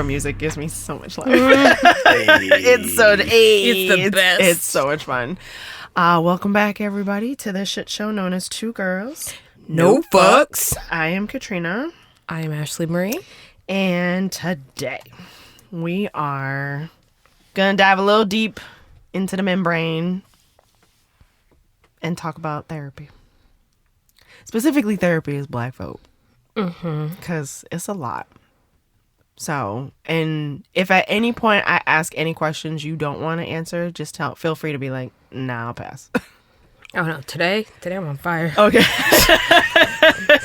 intro music gives me so much life. It's the best. It's so much fun. Welcome back, everybody, to this shit show known as Two Girls, No Fucks. I am Katrina. I am Ashley Marie. And today, we are going to dive a little deep into the membrane and talk about therapy. Specifically, therapy as Black folk. Because it's a lot. So, and if at any point I ask any questions you don't want to answer, just feel free to be like, nah, I'll pass. Oh no, today I'm on fire. Okay.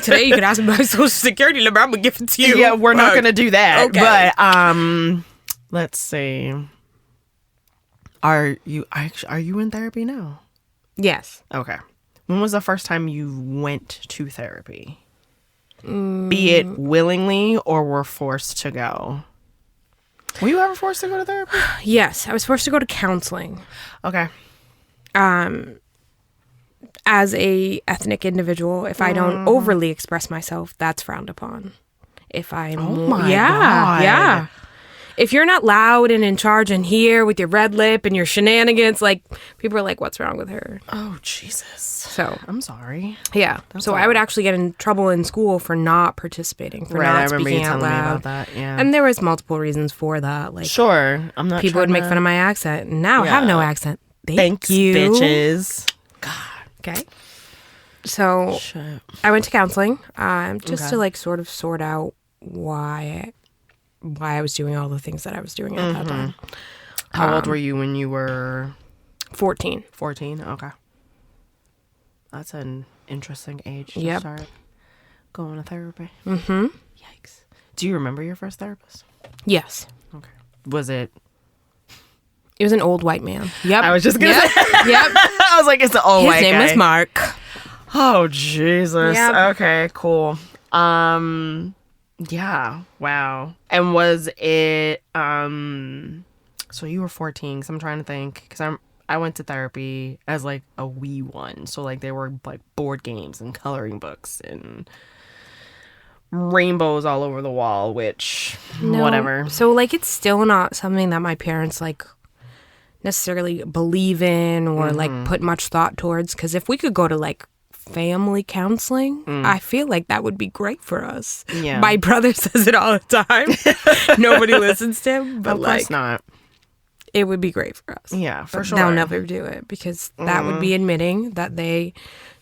Today you can ask me my social security number, I'm gonna give it to you. Yeah, we're not gonna do that. Okay. But let's see. Are you in therapy now? Yes. Okay. When was the first time you went to therapy? Be it willingly or were forced to go? Were you ever forced to go to therapy? Yes, I was forced to go to counseling. Okay. As a ethnic individual, if I don't overly express myself, that's frowned upon. If I'm God. Yeah. If you're not loud and in charge and here with your red lip and your shenanigans, like, people are like, what's wrong with her? Oh, Jesus. So, I'm sorry. yeah. So I would actually get in trouble in school for not participating, for not speaking out loud. Me about that. Yeah. And there was multiple reasons for that. Like, sure. I'm not. People would make fun of my accent. And now I have no accent. Thanks, you. bitches. God. Okay. So Shit. I went to counseling just to like sort of sort out why I was doing all the things that I was doing at that time. How old were you when you were 14. 14? Okay. That's an interesting age to Yep. start going to therapy. Mm-hmm. Yikes. Do you remember your first therapist? Yes. Okay. Was it? It was an old white man. Yep. I was just going to say. Yep. I was like, it's the old His white guy. name was Mark. Oh, Jesus. Yep. Okay, cool. Yeah. Wow. And was it, so you were 14, because I'm trying to think, because I went to therapy as like a wee one. So like there were like board games and coloring books and rainbows all over the wall, which whatever. So like it's still not something that my parents like necessarily believe in or like put much thought towards, because if we could go to like family counseling, I feel like that would be great for us. Yeah. My brother says it all the time. Nobody listens to him, but Of course like not. it would be great for us. Yeah, for But sure. they'll never do it because that would be admitting that they,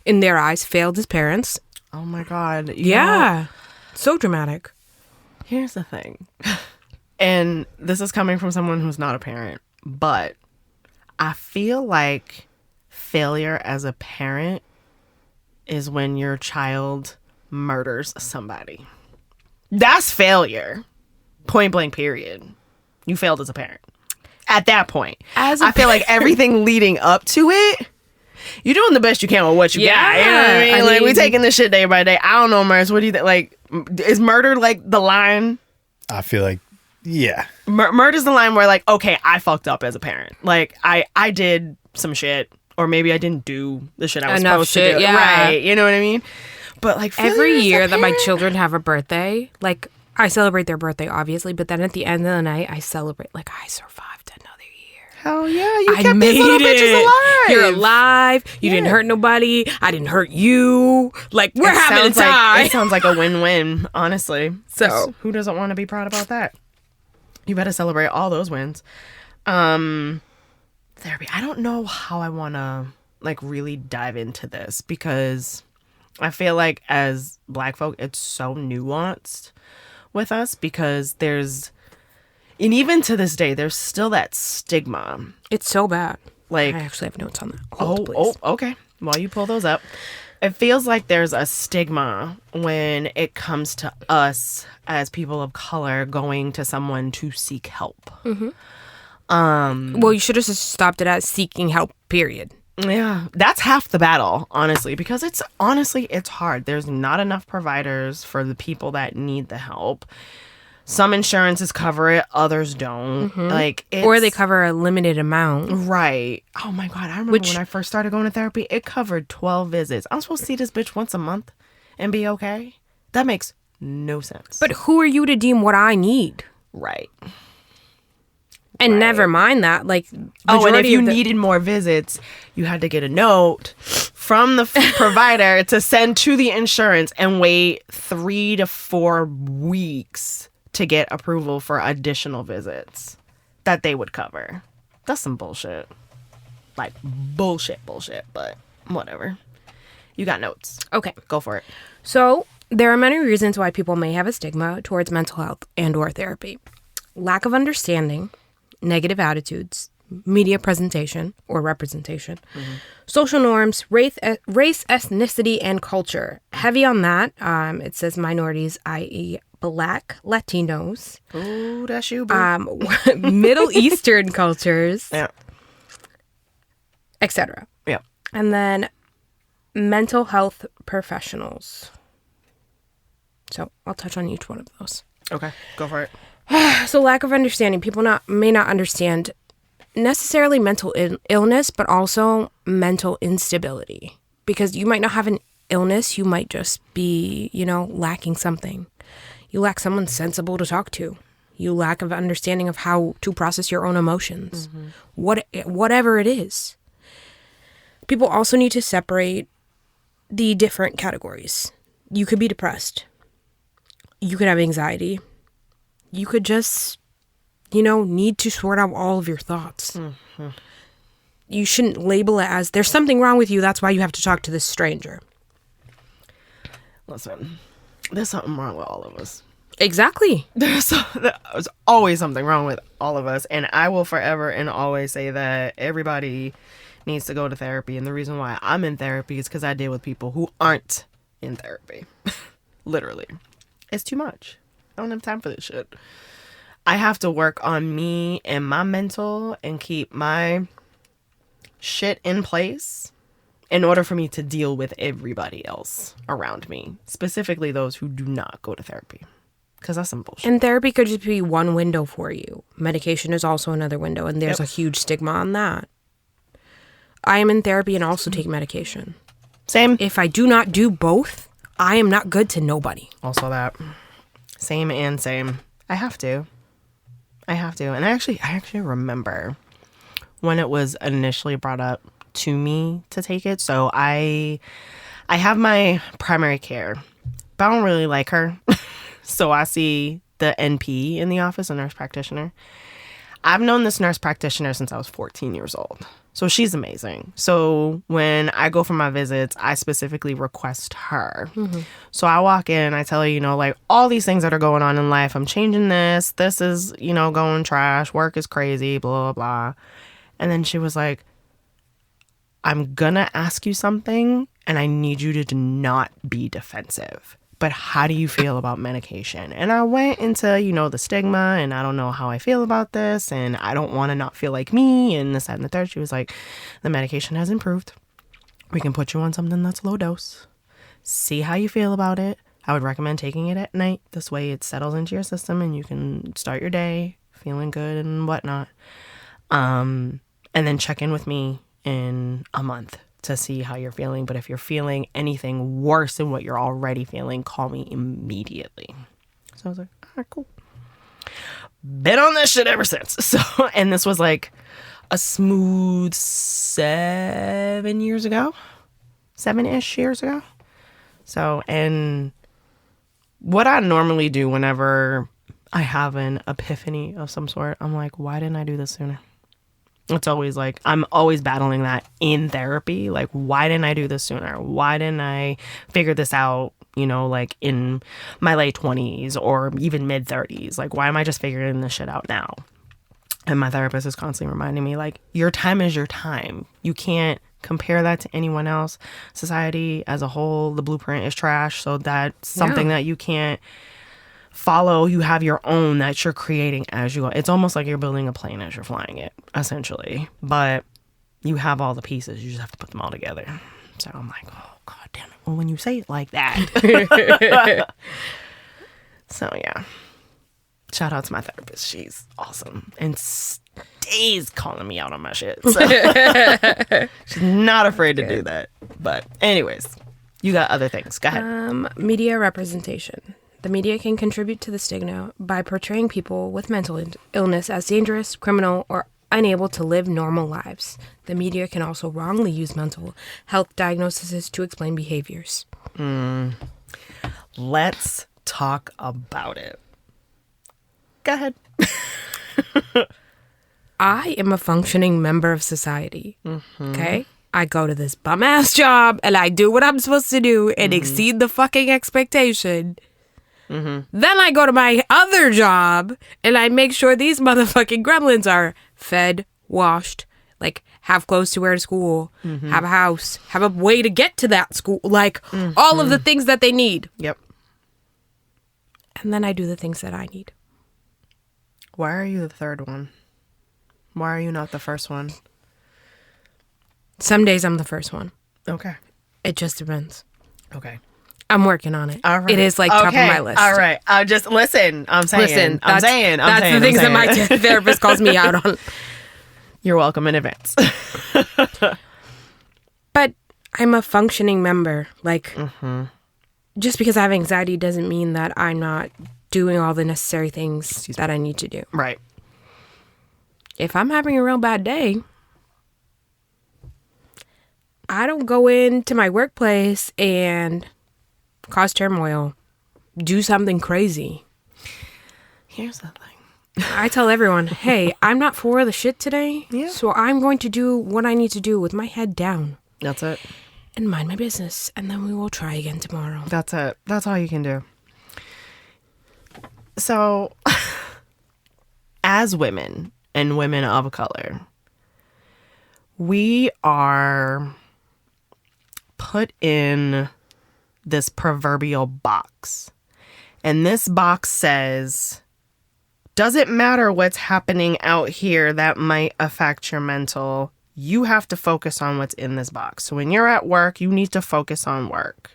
in their eyes, failed as parents. Oh my God. Yeah. So dramatic. Here's the thing. And this is coming from someone who's not a parent, but I feel like failure as a parent is when your child murders somebody. That's failure. Point blank, period. You failed as a parent. At that point. I feel like everything leading up to it, you're doing the best you can with what you got. You know what I mean? Like, we taking this shit day by day. I don't know, Merce. What do you think? Like, is murder like the line? I feel like, yeah. Murder's the line where like, okay, I fucked up as a parent. Like, I did some shit, or maybe I didn't do the shit I was supposed to do. Yeah. Right. You know what I mean? But like, Every year that my children have a birthday, like, I celebrate their birthday, obviously, but then at the end of the night, I celebrate, like, I survived another year. Hell yeah, you I kept made these little bitches it. alive. You're alive. You didn't hurt nobody. I didn't hurt you. Like, we're having a time. It sounds like a win-win, honestly. So, who doesn't want to be proud about that? You better celebrate all those wins. Therapy. I don't know how I want to like really dive into this, because I feel like as Black folk, it's so nuanced with us, because there's, and even to this day, there's still that stigma. it's so bad. Like, I actually have notes on that. oh, okay. While you pull those up, it feels like there's a stigma when it comes to us as people of color going to someone to seek help. Well, you should have just stopped it at seeking help, period. Yeah, that's half the battle, honestly, because it's hard. There's not enough providers for the people that need the help. Some insurances cover it, others don't. Like, Or they cover a limited amount. Right. Oh my God, I remember when I first started going to therapy, it covered 12 visits. I'm supposed to see this bitch once a month and be okay? That makes no sense. But who are you to deem what I need? Right. And Right. never mind that, like, Oh, and if majority you of the- needed more visits, you had to get a note from the provider to send to the insurance and wait 3 to 4 weeks to get approval for additional visits that they would cover. That's some bullshit. Like bullshit, but whatever. You got notes. Okay. Go for it. So there are many reasons why people may have a stigma towards mental health and or therapy. Lack of understanding, negative attitudes, media presentation or representation, social norms, race, ethnicity, and culture. Heavy on that. It says minorities, i.e. Black, Latinos, Ooh, that's you, boo. Middle Eastern cultures, Yeah. etc. Yeah. And then mental health professionals. So I'll touch on each one of those. Okay. Go for it. So lack of understanding. People may not understand necessarily mental illness, but also mental instability. Because you might not have an illness. You might just be, lacking something. You lack someone sensible to talk to. You lack of understanding of how to process your own emotions. Whatever it is. People also need to separate the different categories. You could be depressed. You could have anxiety. You could just, need to sort out all of your thoughts. You shouldn't label it as, there's something wrong with you, that's why you have to talk to this stranger. Listen, there's something wrong with all of us. Exactly. There's always something wrong with all of us. And I will forever and always say that everybody needs to go to therapy. And the reason why I'm in therapy is because I deal with people who aren't in therapy. Literally. It's too much. I don't have time for this shit. I have to work on me and my mental and keep my shit in place in order for me to deal with everybody else around me, specifically those who do not go to therapy. Because that's some bullshit. And therapy could just be one window for you. Medication is also another window, and there's a huge stigma on that. I am in therapy and also take medication. Same. If I do not do both, I am not good to nobody. Also that. Same and same. I have to. And I actually remember when it was initially brought up to me to take it. So I have my primary care, but I don't really like her. So I see the NP in the office, a nurse practitioner. I've known this nurse practitioner since I was 14 years old. So she's amazing. So when I go for my visits, I specifically request her. So I walk in, I tell her, all these things that are going on in life. I'm changing this. This is, going trash. Work is crazy, blah, blah, blah. And then she was like, I'm going to ask you something and I need you to not be defensive. But how do you feel about medication? And I went into, the stigma and I don't know how I feel about this and I don't want to not feel like me and this, that, and the third. She was like, the medication has improved. We can put you on something that's low dose. See how you feel about it. I would recommend taking it at night. This way it settles into your system and you can start your day feeling good and whatnot. And then check in with me in a month to see how you're feeling. But if you're feeling anything worse than what you're already feeling, call me immediately. So I was like, all right, cool. Been on this shit ever since. So, and this was like a smooth 7 years ago, 7-ish years ago. So, and what I normally do whenever I have an epiphany of some sort, I'm like, why didn't I do this sooner? It's always like, I'm always battling that in therapy. Like, why didn't I do this sooner? Why didn't I figure this out, in my late 20s or even mid 30s? Like, why am I just figuring this shit out now? And my therapist is constantly reminding me, like, your time is your time. You can't compare that to anyone else. Society as a whole, the blueprint is trash. So that's something that you can't follow. You have your own that you're creating as you go. It's almost like you're building a plane as you're flying it, essentially. But you have all the pieces. You just have to put them all together. So I'm like, oh, God damn it. Well, when you say it like that. So, yeah. Shout out to my therapist. She's awesome. And stays calling me out on my shit. So she's not afraid to do that. But anyways, you got other things. Go ahead. Media representation. The media can contribute to the stigma by portraying people with mental illness as dangerous, criminal, or unable to live normal lives. The media can also wrongly use mental health diagnoses to explain behaviors. Let's talk about it. Go ahead. I am a functioning member of society. Okay? I go to this bum ass job and I do what I'm supposed to do and exceed the fucking expectation. Then I go to my other job and I make sure these motherfucking gremlins are fed, washed, like have clothes to wear to school, have a house, have a way to get to that school, like all of the things that they need. Yep. And then I do the things that I need. Why are you the third one? Why are you not the first one? Some days I'm the first one. Okay. It just depends. Okay. I'm working on it. All right. It is like top of my list. All right. Just listen. I'm saying. That's the things that my therapist calls me out on. You're welcome in advance. But I'm a functioning member. Like, just because I have anxiety doesn't mean that I'm not doing all the necessary things that I need to do. Right. If I'm having a real bad day, I don't go into my workplace and cause turmoil, do something crazy. Here's the thing. I tell everyone, hey, I'm not for the shit today, Yeah. so I'm going to do what I need to do with my head down. That's it. And mind my business, and then we will try again tomorrow. That's it. That's all you can do. So, as women and women of color, we are put in this proverbial box. And this box says, doesn't matter what's happening out here that might affect your mental. You have to focus on what's in this box. So when you're at work, you need to focus on work.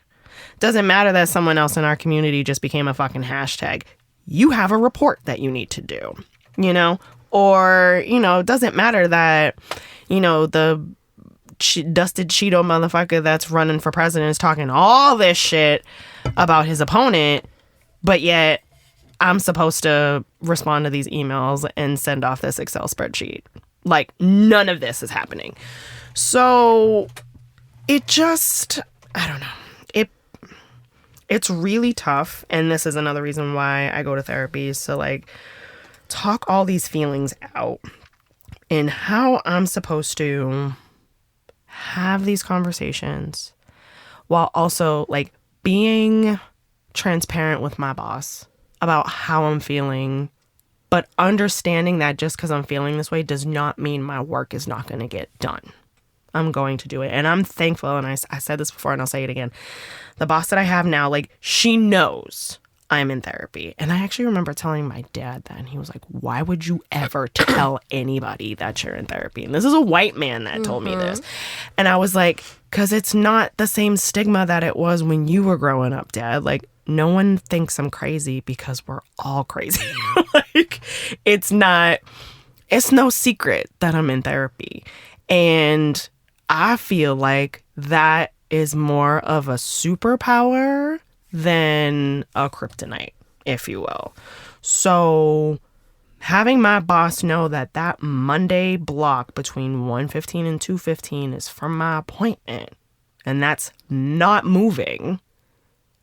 Doesn't matter that someone else in our community just became a fucking hashtag. You have a report that you need to do, you know? Or, you know, doesn't matter that, you know, the dusted Cheeto motherfucker that's running for president is talking all this shit about his opponent, but yet I'm supposed to respond to these emails and send off this Excel spreadsheet. Like, none of this is happening. So it just, I don't know. It's really tough. And this is another reason why I go to therapy. So like talk all these feelings out and how I'm supposed to have these conversations while also like being transparent with my boss about how I'm feeling, but understanding that just because I'm feeling this way does not mean my work is not going to get done. I'm going to do it. And I'm thankful. And I said this before and I'll say it again. The boss that I have now, like, she knows I'm in therapy. And I actually remember telling my dad that, and he was like, why would you ever tell anybody that you're in therapy? And this is a white man that told me this. And I was like, because it's not the same stigma that it was when you were growing up, Dad. Like, no one thinks I'm crazy because we're all crazy. Like, it's no secret that I'm in therapy. And I feel like that is more of a superpower than a kryptonite, if you will. So having my boss know that that Monday block between 1:15 and 2:15 is for my appointment, and that's not moving,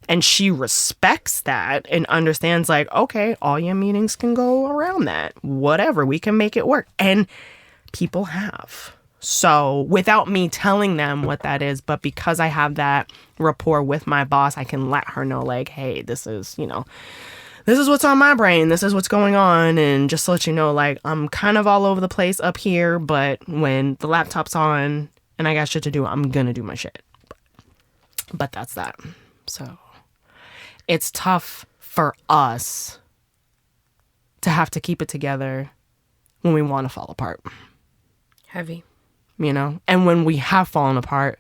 and she respects that and understands, like, okay, all your meetings can go around that. Whatever, we can make it work. And people have. So without me telling them what that is, but because I have that rapport with my boss, I can let her know, like, hey, this is, you know, this is what's on my brain. This is what's going on. And just to let you know, like, I'm kind of all over the place up here, but when the laptop's on and I got shit to do, I'm going to do my shit. But that's that. So it's tough for us to have to keep it together when we want to fall apart. Heavy. You know, and when we have fallen apart,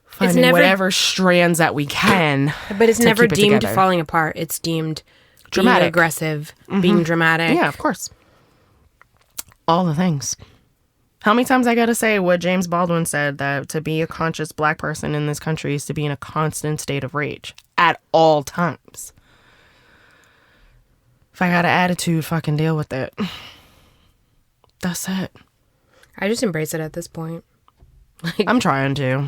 finding whatever strands that we can. But it's never deemed falling apart. It's deemed dramatic, being aggressive, being dramatic. Yeah, of course. All the things. How many times I gotta say what James Baldwin said, that to be a conscious Black person in this country is to be in a constant state of rage at all times. If I got an attitude, fucking deal with it. That's it. I just embrace it at this point. I'm trying to,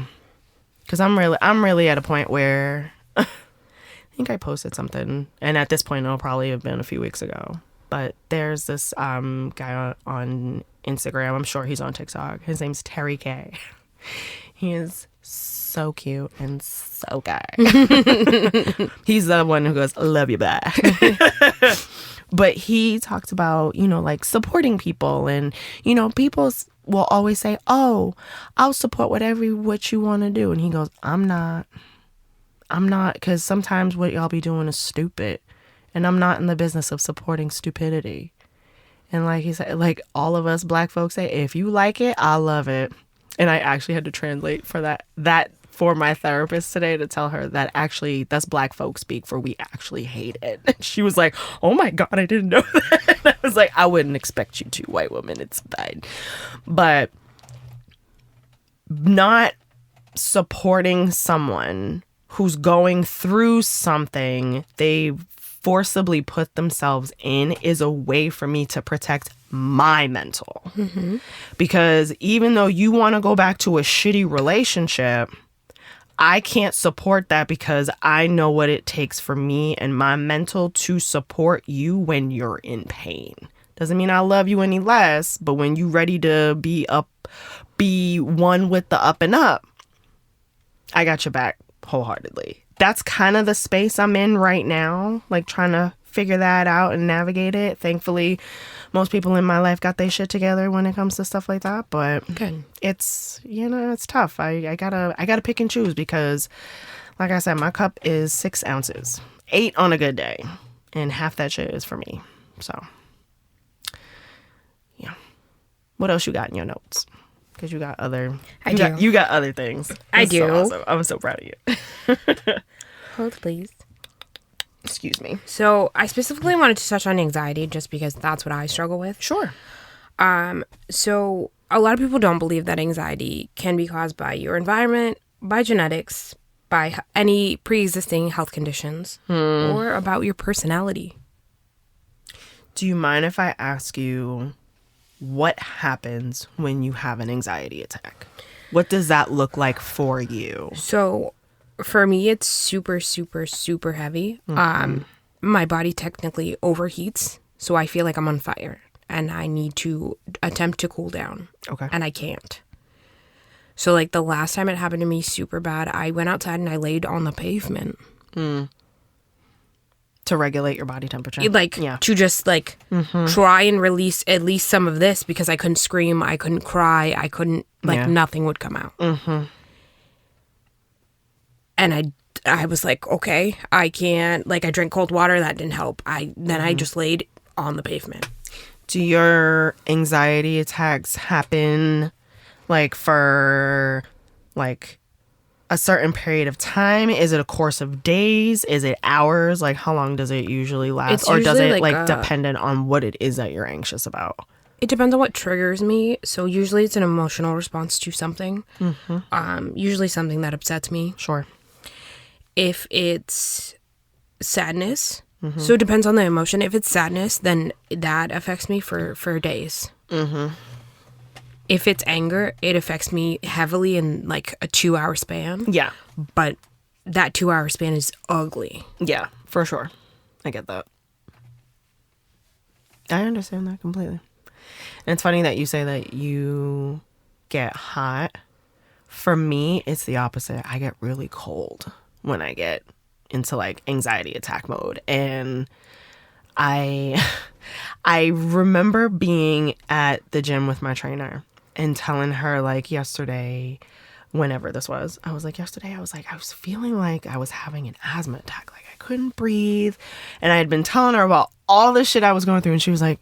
because I'm really at a point where I think I posted something, and at this point it'll probably have been a few weeks ago. But there's this guy on Instagram. I'm sure he's on TikTok. His name's Terry K. He is so cute and so gay. He's the one who goes, "Love you back." But he talks about, like supporting people, and people will always say, "Oh, I'll support what you want to do," and he goes, I'm not, because sometimes what y'all be doing is stupid, and I'm not in the business of supporting stupidity. And like he said, like all of us black folks say, if you like it, I love it. And I actually had to translate for that for my therapist today, to tell her that actually that's black folk speak for we actually hate it. And she was like, "Oh my God, I didn't know that." And I was like, I wouldn't expect you to, white woman. It's fine. But not supporting someone who's going through something they forcibly put themselves in is a way for me to protect my mental. Mm-hmm. Because even though you want to go back to a shitty relationship, I can't support that, because I know what it takes for me and my mental to support you when you're in pain. Doesn't mean I love you any less, but when you ready to be one with the up and up, I got your back wholeheartedly. That's kind of the space I'm in right now, like trying to figure that out and navigate it. Thankfully, most people in my life got their shit together when it comes to stuff like that, but good. It's it's tough. I gotta pick and choose, because like I said, my cup is 6 ounces, 8 on a good day, and half that shit is for me. So yeah, what else you got in your notes? Because you got other you got other things. I do. So awesome. I'm so proud of you. Hold, please. Excuse me. So I specifically wanted to touch on anxiety, just because that's what I struggle with. Sure. So a lot of people don't believe that anxiety can be caused by your environment, by genetics, by any pre-existing health conditions, or about your personality. Do you mind if I ask you what happens when you have an anxiety attack? What does that look like for you? So for me, it's super, super, super heavy. Mm-hmm. My body technically overheats, so I feel like I'm on fire, and I need to attempt to cool down. Okay. And I can't. So like the last time it happened to me super bad, I went outside and I laid on the pavement. To regulate your body temperature. To just try and release at least some of this, because I couldn't scream, I couldn't cry, I couldn't, nothing would come out. Mm-hmm. And I was like, okay, I can't, I drank cold water, that didn't help. I just laid on the pavement. Do your anxiety attacks happen for a certain period of time? Is it a course of days? Is it hours? How long does it usually last? It's or does usually it dependent on what it is that you're anxious about? It depends on what triggers me. So usually it's an emotional response to something. Mm-hmm. Usually something that upsets me. Sure. If it's sadness, so it depends on the emotion. If it's sadness, then that affects me for days. Mm-hmm. If it's anger, it affects me heavily in a 2-hour span. Yeah. But that 2-hour span is ugly. Yeah, for sure. I get that. I understand that completely. And it's funny that you say that you get hot. For me, it's the opposite. I get really cold when I get into anxiety attack mode. And I remember being at the gym with my trainer and telling her yesterday, whenever this was, I was yesterday, I was feeling like I was having an asthma attack. I couldn't breathe. And I had been telling her about all the shit I was going through. And she was like,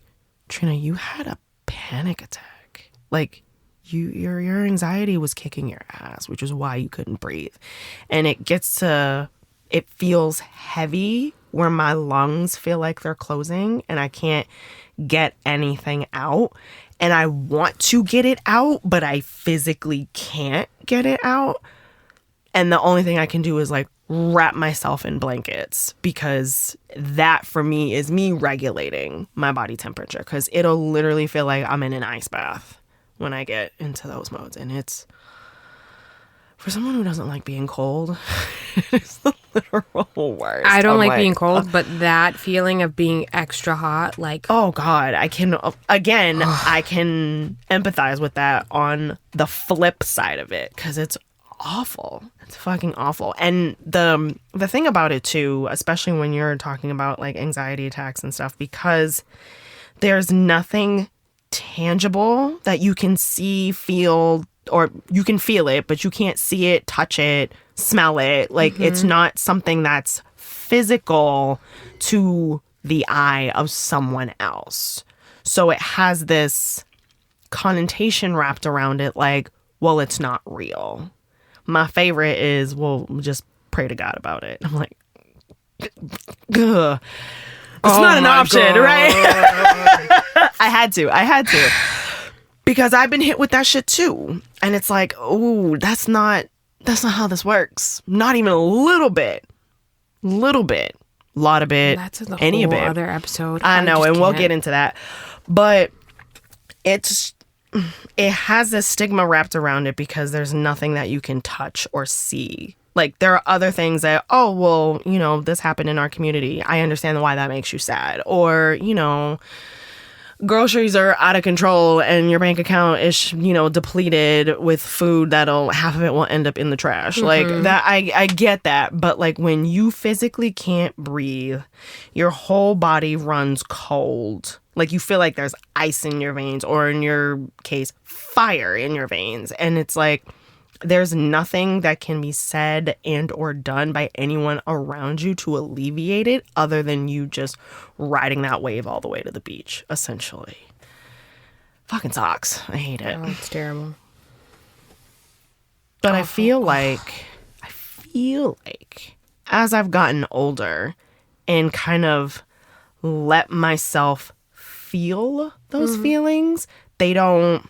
Trina, you had a panic attack. Your anxiety was kicking your ass, which is why you couldn't breathe. And it feels heavy where my lungs feel like they're closing and I can't get anything out. And I want to get it out, but I physically can't get it out. And the only thing I can do is wrap myself in blankets, because that for me is me regulating my body temperature, because it'll literally feel like I'm in an ice bath when I get into those modes. And it's, for someone who doesn't like being cold, it's the literal worst. I don't like being cold, but that feeling of being extra hot, like, oh God, I can empathize with that on the flip side of it, because it's awful. It's fucking awful. And the thing about it too, especially when you're talking about like anxiety attacks and stuff, because there's nothing tangible that you can see, feel, or you can feel it, but you can't see it, touch it, smell it. Like it's not something that's physical to the eye of someone else. So it has this connotation wrapped around it like, well, it's not real. My favorite is, well, just pray to God about it. I'm like, ugh. It's not an option, right? I had to. Because I've been hit with that shit too. And it's like, ooh, that's not how this works. Not even a little bit. Lot of bit. that's a any whole bit. other episode. I know, just and we'll can't. get into that. But it has this stigma wrapped around it because there's nothing that you can touch or see. Like, there are other things that, oh, well, you know, this happened in our community. I understand why that makes you sad. Or, you know, groceries are out of control and your bank account is, you know, depleted with food half of it will end up in the trash. Like, that, I get that. But, like, when you physically can't breathe, your whole body runs cold. Like, you feel like there's ice in your veins, or in your case, fire in your veins. And it's like, there's nothing that can be said and or done by anyone around you to alleviate it, other than you just riding that wave all the way to the beach, essentially. Fucking sucks. I hate it. Oh, it's terrible. But I feel like as I've gotten older and kind of let myself feel those feelings, the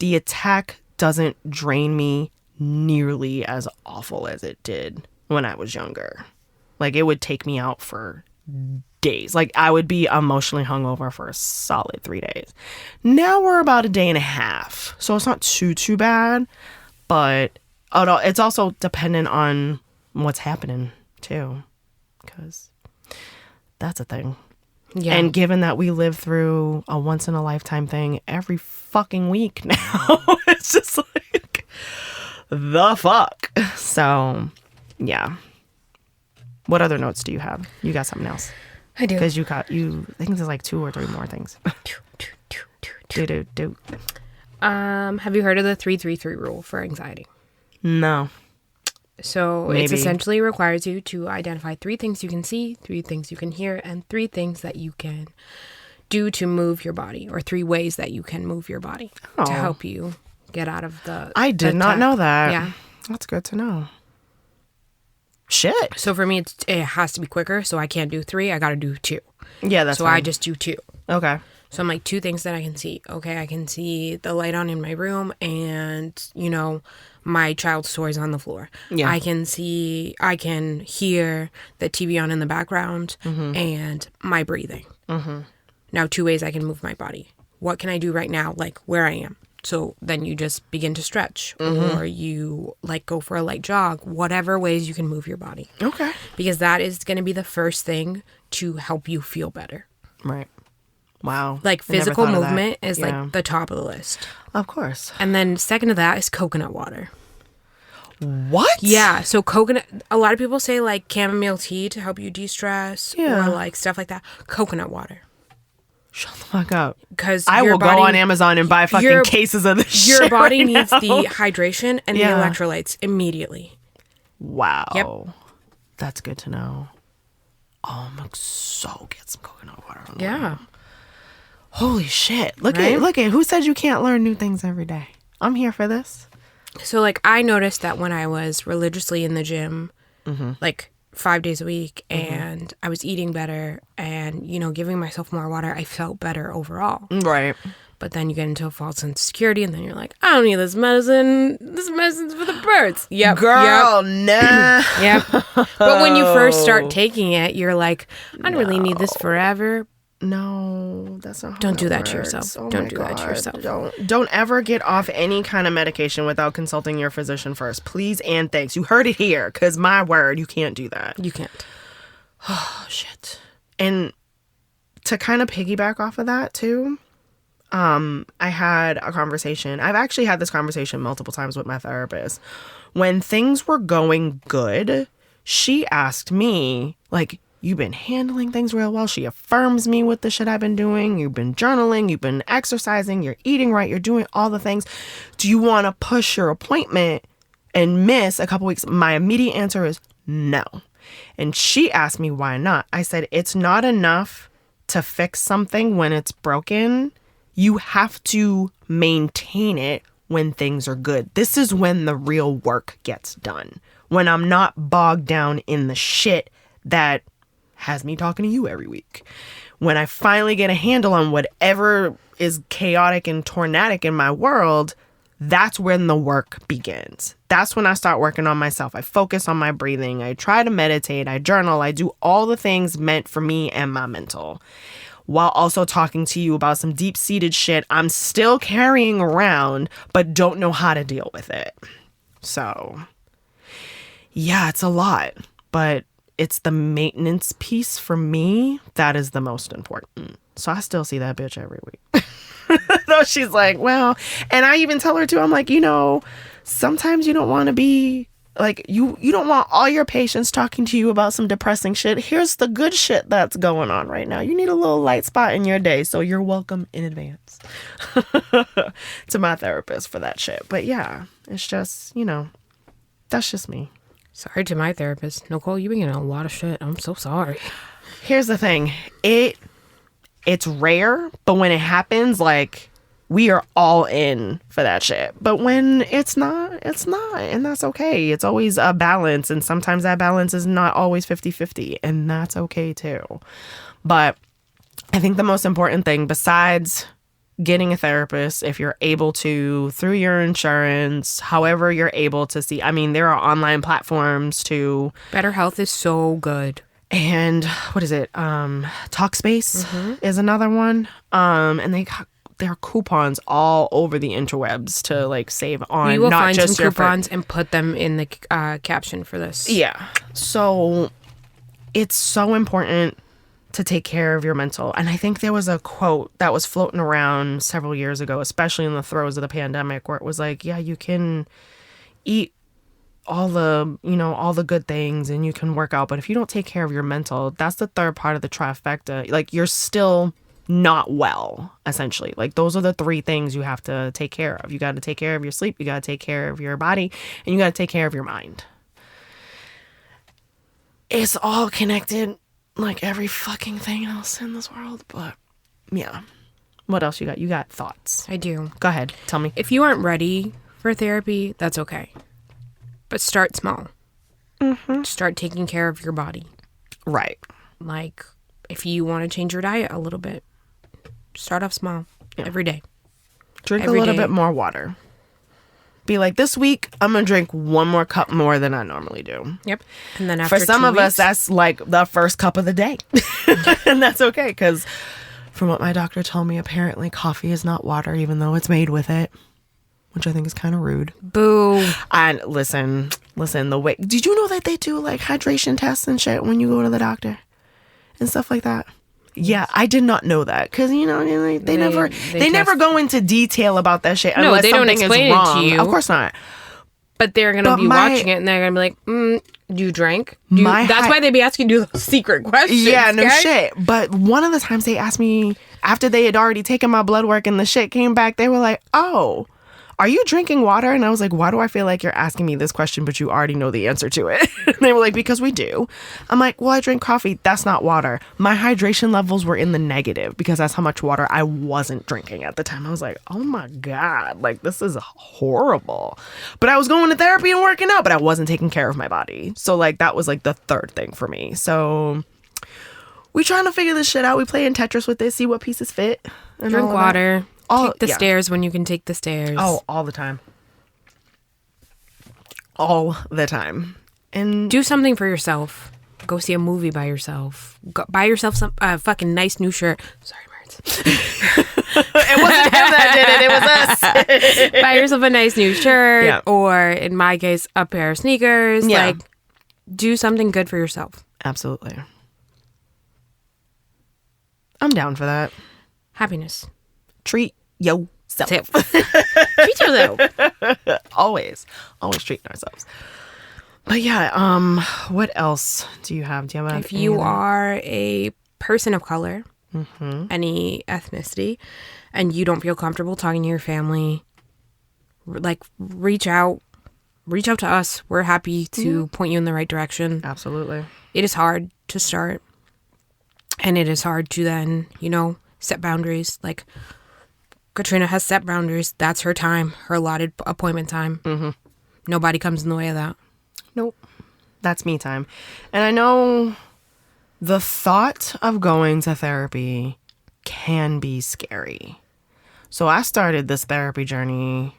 attack doesn't drain me nearly as awful as it did when I was younger. Like, it would take me out for days. Like, I would be emotionally hungover for a solid 3 days. Now we're about a day and a half. So it's not too bad. But it's also dependent on what's happening, too. Because that's a thing. Yeah. And given that we live through a once-in-a-lifetime thing every fucking week now, it's just like, the fuck? So, yeah. What other notes do you have? You got something else? I do. Because I think there's like 2 or 3 more things. Do. Have you heard of the 3-3-3 rule for anxiety? No. So Maybe. it essentially requires you to identify 3 things you can see, 3 things you can hear, and 3 things that you can do to move your body, or 3 ways that you can move your body Oh. to help you get out of the I did not know that. Yeah. That's good to know. Shit. So for me, it has to be quicker, so I can't do 3. I got to do 2. Yeah, that's so fine. I just do 2. Okay. So I'm like, 2 things that I can see. Okay, I can see the light on in my room and, you know, my child's toys on the floor. Yeah. I can hear the TV on in the background and my breathing. Now, 2 ways I can move my body. What can I do right now, like where I am? So then you just begin to stretch or you like go for a light jog, whatever ways you can move your body. Okay. Because that is going to be the first thing to help you feel better. Right. Wow. Like I never physical thought of that. movement is Yeah. like the top of the list. Of course. And then second to that is coconut water. What? Yeah. So coconut, a lot of people say like chamomile tea to help you de-stress Yeah. or like stuff like that. Coconut water. Shut the fuck up. Because I will go on Amazon and buy fucking your- cases of this Your shit body right needs now. the hydration and Yeah. the electrolytes immediately. Wow. Yep. That's good to know. Oh, I'm like, so get some coconut water. Yeah. Holy shit. Look Right? at who said you can't learn new things every day? I'm here for this. So like I noticed that when I was religiously in the gym, like 5 days a week, and I was eating better and, you know, giving myself more water, I felt better overall. Right. but then you get into a false insecurity, and then you're like, I don't need this medicine. This medicine's for the birds. Yep. Girl, nah. Yep. But when you first start taking it, you're like, I don't really need this forever. No, that's not how Don't do that works. to yourself. Oh Don't my do that to God. yourself. Don't ever get off any kind of medication without consulting your physician first. Please and thanks. You heard it here, because my word, you can't do that. You can't. Oh, shit. And to kind of piggyback off of that, too, I had a conversation. I've actually had this conversation multiple times with my therapist. When things were going good, she asked me, like, you've been handling things real well. She affirms me with the shit I've been doing. You've been journaling. You've been exercising. You're eating right. You're doing all the things. Do you want to push your appointment and miss a couple weeks? My immediate answer is no. And she asked me why not. I said, it's not enough to fix something when it's broken. You have to maintain it when things are good. This is when the real work gets done. When I'm not bogged down in the shit that has me talking to you every week. When I finally get a handle on whatever is chaotic and tornadic in my world, that's when the work begins. That's when I start working on myself. I focus on my breathing. I try to meditate. I journal. I do all the things meant for me and my mental, while also talking to you about some deep-seated shit I'm still carrying around, but don't know how to deal with it. So, yeah, it's a lot, but it's the maintenance piece for me that is the most important. So I still see that bitch every week. Though she's like, well, and I even tell her too, I'm like, sometimes you don't want to be like, you don't want all your patients talking to you about some depressing shit. Here's the good shit that's going on right now. You need a little light spot in your day. So you're welcome in advance to my therapist for that shit. But yeah, it's just, that's just me. Sorry to my therapist. Nicole, you've been getting a lot of shit. I'm so sorry. Here's the thing. It's rare, but when it happens, like, we are all in for that shit. But when it's not, it's not. And that's okay. It's always a balance. And sometimes that balance is not always 50-50. And that's okay too. But I think the most important thing, besides getting a therapist, if you're able to, through your insurance, however you're able to see, there are online platforms to. Better Health is so good. And what is it? Talkspace is another one. And there are coupons all over the interwebs to like save on. We will not find just some coupons and put them in the caption for this. Yeah. So it's so important to take care of your mental. And I think there was a quote that was floating around several years ago, especially in the throes of the pandemic, where it was like, yeah, you can eat all the good things and you can work out, but if you don't take care of your mental, that's the third part of the trifecta. Like, you're still not well, essentially. Like, those are the three things you have to take care of. You got to take care of your sleep, you got to take care of your body, and you got to take care of your mind. It's all connected, like every fucking thing else in this world. But yeah, what else you got? You got thoughts? I do. Go ahead, tell me. If you aren't ready for therapy, that's okay. But start small. Start taking care of your body. Right. Like, if you want to change your diet a little bit, start off small every day. Drink every a little bit more water. Be like, this week, I'm going to drink one more cup more than I normally do. Yep. And then after For some of us, that's like the first cup of the day. And that's okay, because from what my doctor told me, apparently coffee is not water, even though it's made with it. Which I think is kind of rude. Boo. And listen, the way, did you know that they do like hydration tests and shit when you go to the doctor and stuff like that? Yeah, I did not know that, because they never go into detail about that shit unless they don't something explain is wrong. it to you. Of course not. But they're gonna be watching it and they're gonna be like, "Do you drink?" That's why they be asking you those secret questions. Yeah, no guys. shit. But one of the times they asked me after they had already taken my blood work and the shit came back, they were like, "Oh, are you drinking water?" And I was like, why do I feel like you're asking me this question, but you already know the answer to it? And they were like, because we do. I'm like, well, I drink coffee. That's not water. My hydration levels were in the negative because that's how much water I wasn't drinking at the time. I was like, oh my God, like, this is horrible. But I was going to therapy and working out, but I wasn't taking care of my body. So like, that was like the third thing for me. So we trying to figure this shit out. We playing Tetris with this, see what pieces fit. And Drink water. Take the stairs when you can take the stairs. Oh, all the time. All the time. And do something for yourself. Go see a movie by yourself. Buy yourself some fucking nice new shirt. Sorry, Martz. It wasn't him that did it. It was us. Buy yourself a nice new shirt, Yeah. or in my case, a pair of sneakers. Yeah. Like, do something good for yourself. Absolutely. I'm down for that. Happiness. Treat yourself. Treat yourself. Always treating ourselves. But yeah, what else do you have? Do you have If you are a person of color, any ethnicity, and you don't feel comfortable talking to your family, like reach out to us. We're happy to point you in the right direction. Absolutely. It is hard to start, and it is hard to then, set boundaries. Like Katrina has set boundaries. That's her time, her allotted appointment time. Nobody comes in the way of that. Nope. That's me time. And I know the thought of going to therapy can be scary. So I started this therapy journey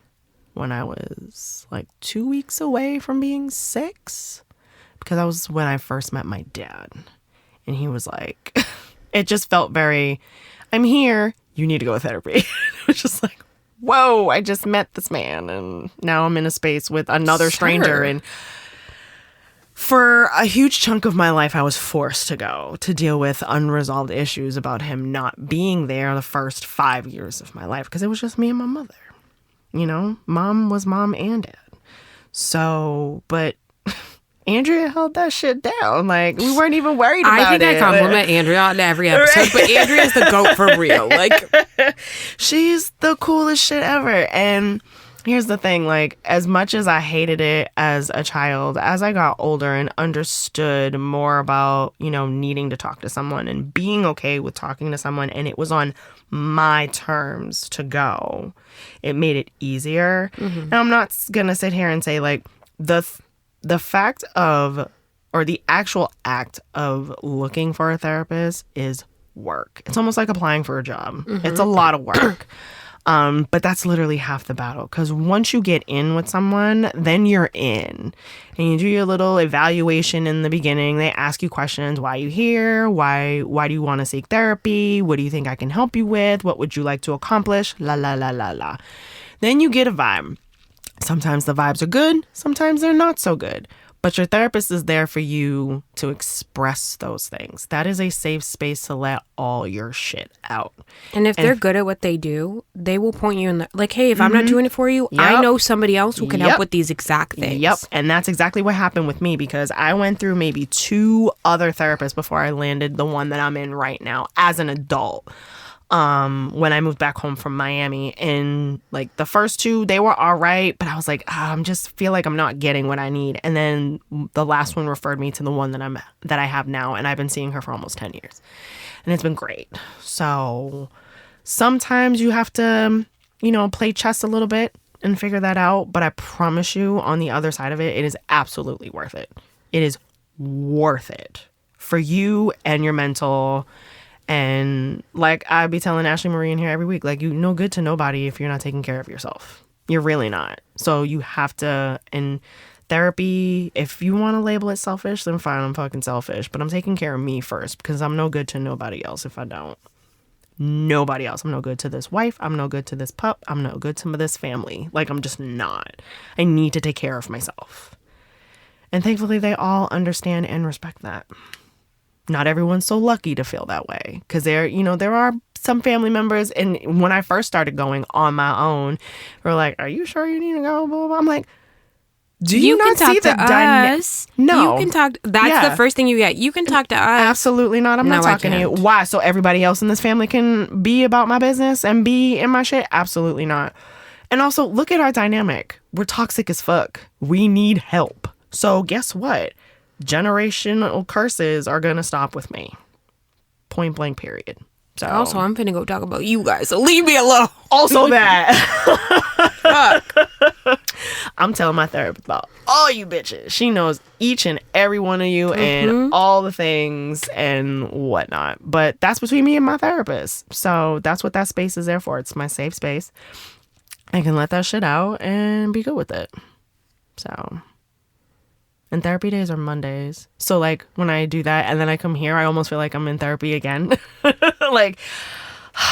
when I was like 2 weeks away from being 6, because that was when I first met my dad. And he was like, it just felt very, I'm here, you need to go to therapy. It was just like, whoa, I just met this man and now I'm in a space with another stranger. And for a huge chunk of my life, I was forced to go to deal with unresolved issues about him not being there the first 5 years of my life, because it was just me and my mother. Mom was mom and dad. So, but Andrea held that shit down. Like, we weren't even worried about it. I think I compliment Andrea on every episode, but Andrea's the GOAT for real. Like, she's the coolest shit ever. And here's the thing, like, as much as I hated it as a child, as I got older and understood more about, needing to talk to someone and being okay with talking to someone, and it was on my terms to go, it made it easier. And I'm not gonna sit here and say, like, the fact of, or the actual act of looking for a therapist is work. It's almost like applying for a job. It's a lot of work. But that's literally half the battle, because once you get in with someone, then you're in, and you do your little evaluation in the beginning. They ask you questions. Why are you here? Why do you want to seek therapy? What do you think I can help you with? What would you like to accomplish? La, la, la, la, la. Then you get a vibe. Sometimes the vibes are good. Sometimes they're not so good. But your therapist is there for you to express those things. That is a safe space to let all your shit out. and if they're good at what they do, they will point you in the, like, hey, if I'm not doing it for you, I know somebody else who can help with these exact things. Yep. And that's exactly what happened with me, because I went through maybe 2 other therapists before I landed the one that I'm in right now as an adult. When I moved back home from Miami, and like the first 2, they were all right, but I was like, I'm just feel like I'm not getting what I need. And then the last one referred me to the one that I have now, and I've been seeing her for almost 10 years, and it's been great. So sometimes you have to, play chess a little bit and figure that out. But I promise you, on the other side of it, it is absolutely worth it. It is worth it for you and your mental. And like I be telling Ashley Marie in here every week, like, you're no good to nobody if you're not taking care of yourself. You're really not. So you have to, in therapy, if you want to label it selfish, then fine, I'm fucking selfish. But I'm taking care of me first, because I'm no good to nobody else if I don't. Nobody else. I'm no good to this wife. I'm no good to this pup. I'm no good to this family. Like, I'm just not. I need to take care of myself. And thankfully, they all understand and respect that. Not everyone's so lucky to feel that way, because there are some family members, and when I first started going on my own, were like, are you sure you need to go? Blah, blah, blah. I'm like, do you not see the dynamic? No. You can talk. That's the first thing you get. You can talk to us. Absolutely not. I'm not talking to you. Why? So everybody else in this family can be about my business and be in my shit? Absolutely not. And also, look at our dynamic. We're toxic as fuck. We need help. So guess what? Generational curses are gonna stop with me. Point blank, period. So Also, I'm finna go talk about you guys, so leave me alone. Also that. I'm telling my therapist about all you bitches. She knows each and every one of you and all the things and whatnot. But that's between me and my therapist. So that's what that space is there for. It's my safe space. I can let that shit out and be good with it. So, and therapy days are Mondays. So like when I do that and then I come here, I almost feel like I'm in therapy again. Like,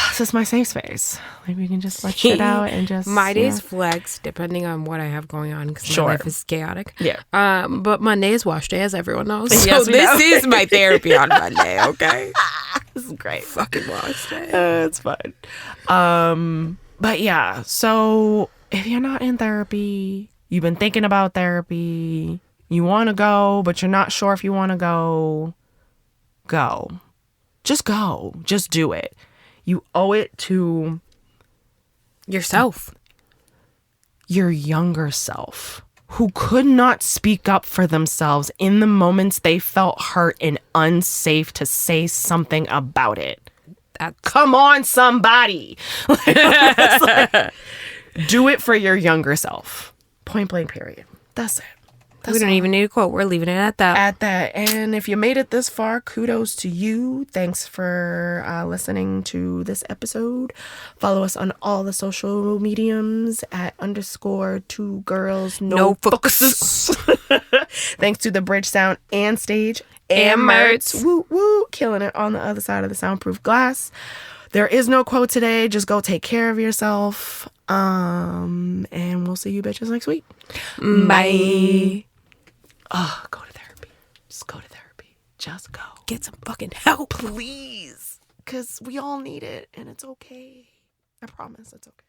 this is my safe space. Like we can just let shit out and just my days flex depending on what I have going on because my life is chaotic. Yeah. But Monday is wash day, as everyone knows. Yes, So this is my therapy on Monday. Okay. This is great. Fucking wash day. It's fun. But yeah. So if you're not in therapy, you've been thinking about therapy, you want to go, but you're not sure if you want to go. Go. Just go. Just do it. You owe it to Yourself. your younger self who could not speak up for themselves in the moments they felt hurt and unsafe to say something about it. Come on, somebody. It's like, do it for your younger self. Point blank, period. That's it. We don't even need a quote. We're leaving it at that. At that. And if you made it this far, kudos to you. Thanks for listening to this episode. Follow us on all the social mediums at _2girls no focuses. Thanks to the Bridge Sound and Stage and Mertz. Woo woo. Killing it on the other side of the soundproof glass. There is no quote today. Just go take care of yourself. And we'll see you bitches next week. Bye. Oh, go to therapy. Just go to therapy. Just go. Get some fucking help. Please. Because we all need it and it's okay. I promise it's okay.